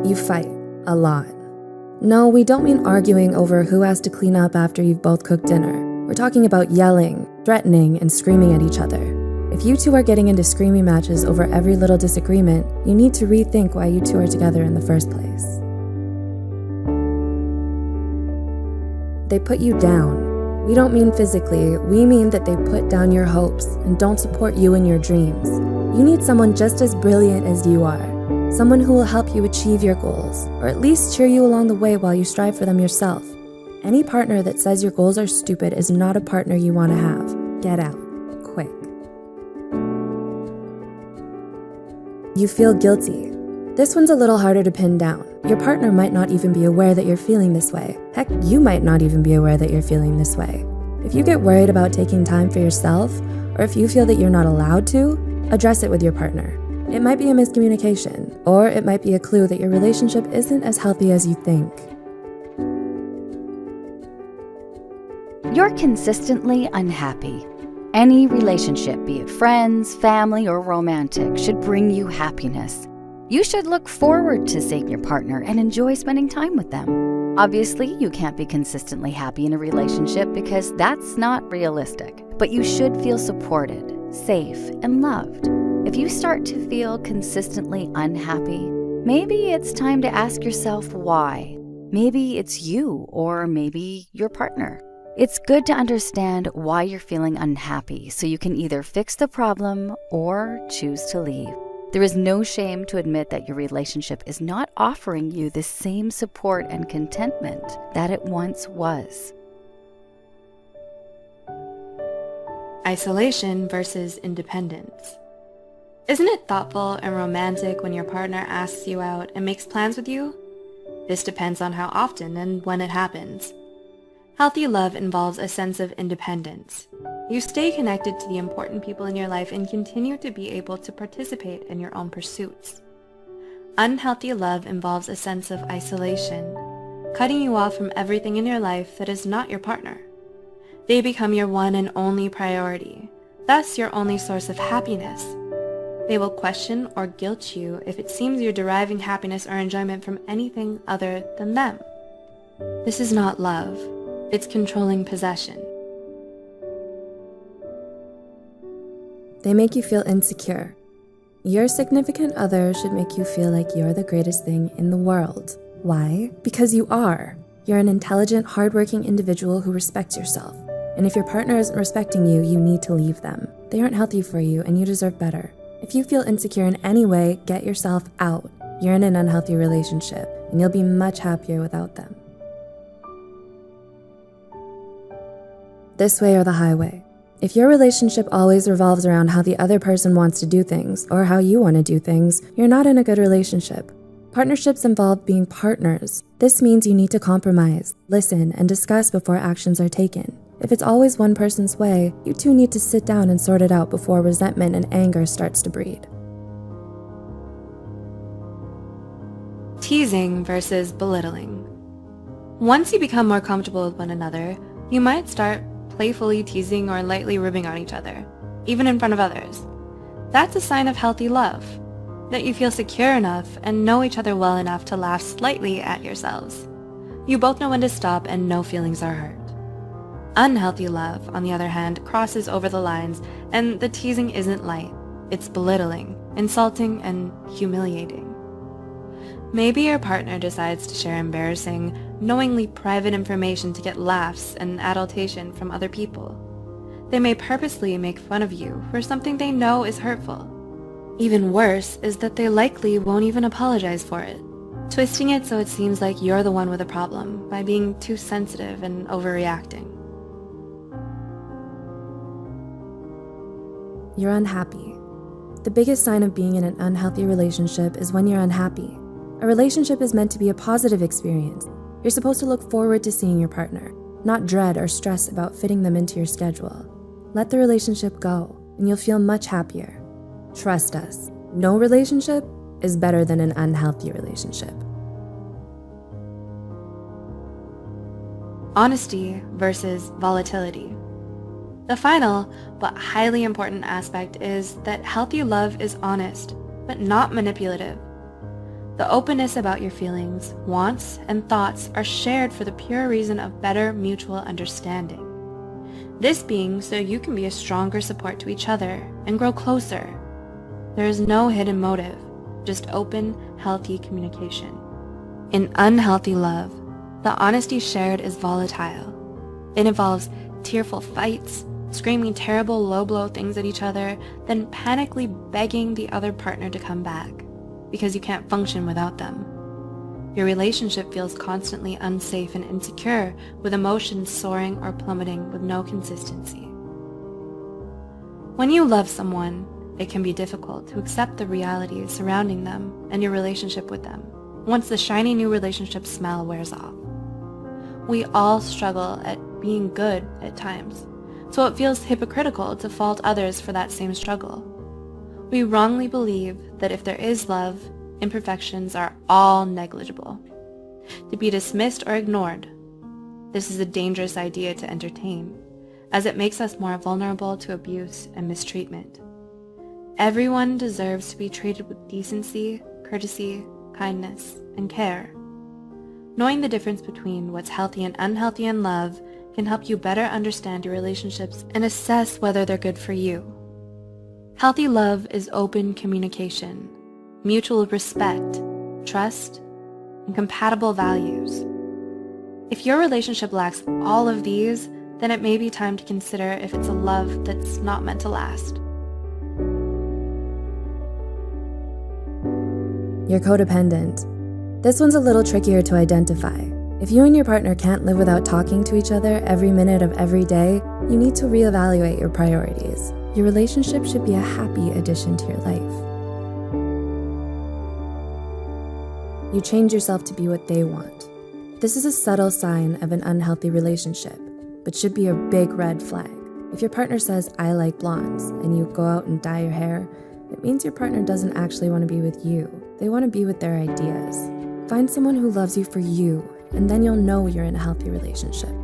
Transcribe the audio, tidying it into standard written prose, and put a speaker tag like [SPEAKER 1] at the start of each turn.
[SPEAKER 1] You fight a lot. No, we don't mean arguing over who has to clean up after you've both cooked dinner. We're talking about yelling, threatening, and screaming at each other. If you two are getting into screaming matches over every little disagreement, you need to rethink why you two are together in the first place. They put you down. We don't mean physically, we mean that they put down your hopes and don't support you in your dreams. You need someone just as brilliant as you are. Someone who will help you achieve your goals, or at least cheer you along the way while you strive for them yourself. Any partner that says your goals are stupid is not a partner you want to have. Get out, quick. You feel guilty. This one's a little harder to pin down. Your partner might not even be aware that you're feeling this way. Heck, you might not even be aware that you're feeling this way. If you get worried about taking time for yourself, or if you feel that you're not allowed to, address it with your partner. It might be a miscommunication, or it might be a clue that your relationship isn't as healthy as you think.
[SPEAKER 2] You're consistently unhappy. Any relationship, be it friends, family, or romantic, should bring you happiness. You should look forward to seeing your partner and enjoy spending time with them. Obviously, you can't be consistently happy in a relationship because that's not realistic, but you should feel supported, safe, and loved. If you start to feel consistently unhappy, maybe it's time to ask yourself why. Maybe it's you, or maybe your partner. It's good to understand why you're feeling unhappy so you can either fix the problem or choose to leave. There is no shame to admit that your relationship is not offering you the same support and contentment that it once was.
[SPEAKER 3] Isolation versus independence. Isn't it thoughtful and romantic when your partner asks you out and makes plans with you? This depends on how often and when it happens. Healthy love involves a sense of independence. You stay connected to the important people in your life and continue to be able to participate in your own pursuits. Unhealthy love involves a sense of isolation, cutting you off from everything in your life that is not your partner. They become your one and only priority, thus your only source of happiness. They will question or guilt you if it seems you're deriving happiness or enjoyment from anything other than them. This is not love. It's controlling possession.
[SPEAKER 1] They make you feel insecure. Your significant other should make you feel like you're the greatest thing in the world. Why? Because you are. You're an intelligent, hardworking individual who respects yourself. And if your partner isn't respecting you, you need to leave them. They aren't healthy for you and you deserve better. If you feel insecure in any way, get yourself out. You're in an unhealthy relationship and you'll be much happier without them. This way or the highway. If your relationship always revolves around how the other person wants to do things or how you want to do things, you're not in a good relationship. Partnerships involve being partners. This means you need to compromise, listen, and discuss before actions are taken. If it's always one person's way, you two need to sit down and sort it out before resentment and anger starts to breed.
[SPEAKER 3] Teasing versus belittling. Once you become more comfortable with one another, you might start playfully teasing or lightly ribbing on each other, even in front of others. That's a sign of healthy love, that you feel secure enough and know each other well enough to laugh slightly at yourselves. You both know when to stop and no feelings are hurt. Unhealthy love, on the other hand, crosses over the lines, and the teasing isn't light. It's belittling, insulting, and humiliating. Maybe your partner decides to share embarrassing, knowingly private information to get laughs and adulation from other people. They may purposely make fun of you for something they know is hurtful. Even worse is that they likely won't even apologize for it, twisting it so it seems like you're the one with a problem by being too sensitive and overreacting.
[SPEAKER 1] You're unhappy. The biggest sign of being in an unhealthy relationship is when you're unhappy. A relationship is meant to be a positive experience. You're supposed to look forward to seeing your partner, not dread or stress about fitting them into your schedule. Let the relationship go, and you'll feel much happier. Trust us, no relationship is better than an unhealthy relationship.
[SPEAKER 3] Honesty versus volatility. The final, but highly important aspect is that healthy love is honest, but not manipulative. The openness about your feelings, wants, and thoughts are shared for the pure reason of better mutual understanding. This being so you can be a stronger support to each other and grow closer. There is no hidden motive, just open, healthy communication. In unhealthy love, the honesty shared is volatile. It involves tearful fights, screaming terrible low-blow things at each other, then panically begging the other partner to come back, because you can't function without them. Your relationship feels constantly unsafe and insecure, with emotions soaring or plummeting with no consistency. When you love someone, it can be difficult to accept the realities surrounding them and your relationship with them, once the shiny new relationship smell wears off. We all struggle at being good at times, so it feels hypocritical to fault others for that same struggle. We wrongly believe that if there is love, imperfections are all negligible, to be dismissed or ignored. This is a dangerous idea to entertain, as it makes us more vulnerable to abuse and mistreatment. Everyone deserves to be treated with decency, courtesy, kindness, and care. Knowing the difference between what's healthy and unhealthy in love can help you better understand your relationships and assess whether they're good for you. Healthy love is open communication, mutual respect, trust, and compatible values. If your relationship lacks all of these, then it may be time to consider if it's a love that's not meant to last.
[SPEAKER 1] You're codependent. This one's a little trickier to identify. If you and your partner can't live without talking to each other every minute of every day, you need to reevaluate your priorities. Your relationship should be a happy addition to your life. You change yourself to be what they want. This is a subtle sign of an unhealthy relationship, but should be a big red flag. If your partner says, "I like blondes," and you go out and dye your hair, it means your partner doesn't actually want to be with you. They want to be with their ideas. Find someone who loves you for you, and then you'll know you're in a healthy relationship.